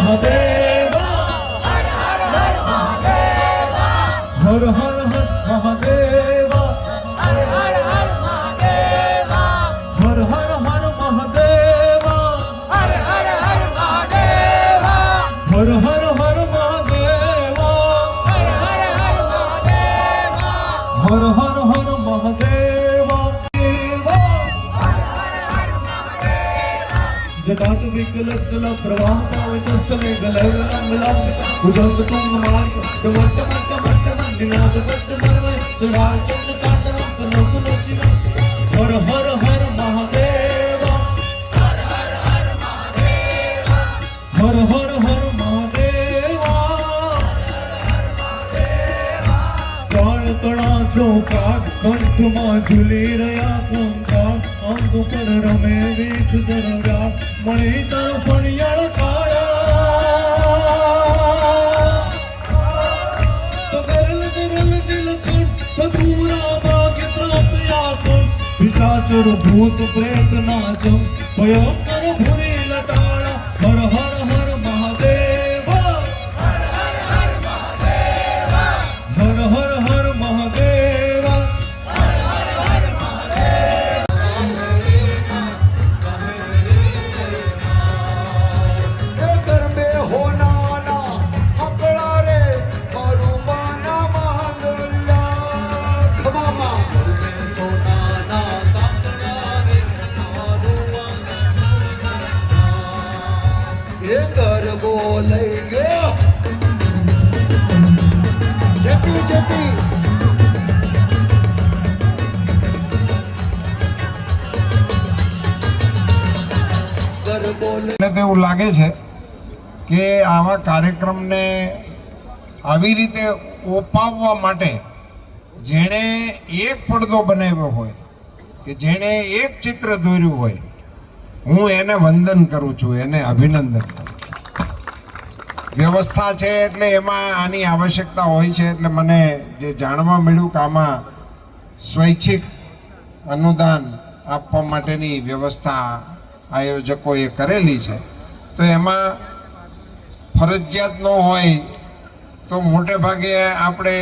મહાદેવા હર હર હર મહાદેવા હર હર હર મહાદેવા હર હર હર મહાદેવા હર હર હર મહાદેવા હર હર હર મહાદેવા હર હર હર મહાદેવા जटात विकल चल प्रवाह पावित समय गलव लंबलांग भुजंग तुंग मार्ग डमट मट मट मंडिनाथ पट मरव चढ़ाई चंद कांडरंत नकुल शिव हर हर हर महादेवा हर हर हर महादेवा हर हर हर महादेवा काल तड़ा चौकाट कंठ में झूली रया खूंखाट अंग पर रमे वीख दरव्या मणि तरफणियल काड़ा तो गरल गरल नीलकंठ पधूरा भाग्य प्राप्त याकुंठ पिशाचर भूत प्रेत नाचम भयंकर भूरी लटाड़ा हर हर हर महादेवा हर हर हर महादेवा हर हर हर महादेवा हर हर हर એવું લાગે છે કે આવા કાર્યક્રમને આવી રીતે ઓપાવવા માટે જેણે એક પડદો બનાવ્યો હોય કે જેણે એક ચિત્ર દોર્યું હોય હું એને વંદન કરું છું, એને અભિનંદન કરું છું. વ્યવસ્થા છે એટલે એમાં આની આવશ્યકતા હોય છે. એટલે મને જે જાણવા મળ્યું કે આમાં સ્વૈચ્છિક અનુદાન આપવા માટેની વ્યવસ્થા આયોજકોએ કરેલી છે, તો એમાં ફરજિયાત ન હોય તો મોટે ભાગે આપણે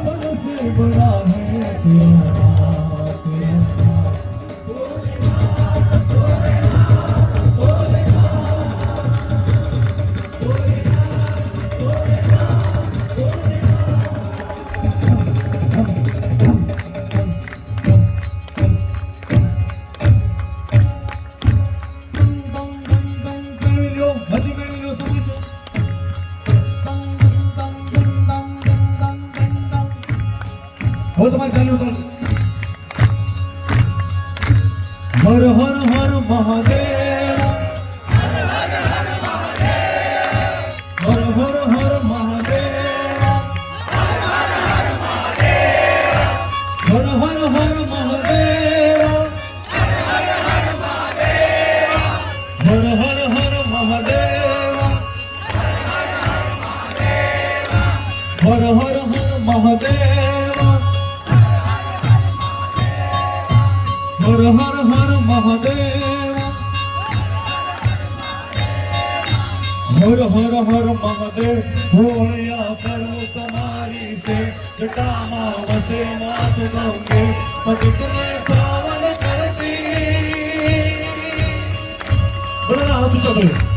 सबसे बड़ा है हर हर हर महादेव हर हर हर महादेव हर हर हर महादेव हर हर हर महादेव हर हर हर महादेव हर हर हर महादेव हर हर हर महादेव हर हर हर महादेव हर हर हर महादेव भोलिया करो तुम्हारी से जटा वसे मात गंगे पतित ने पावन करती बोला हाथ ऊंचा करो.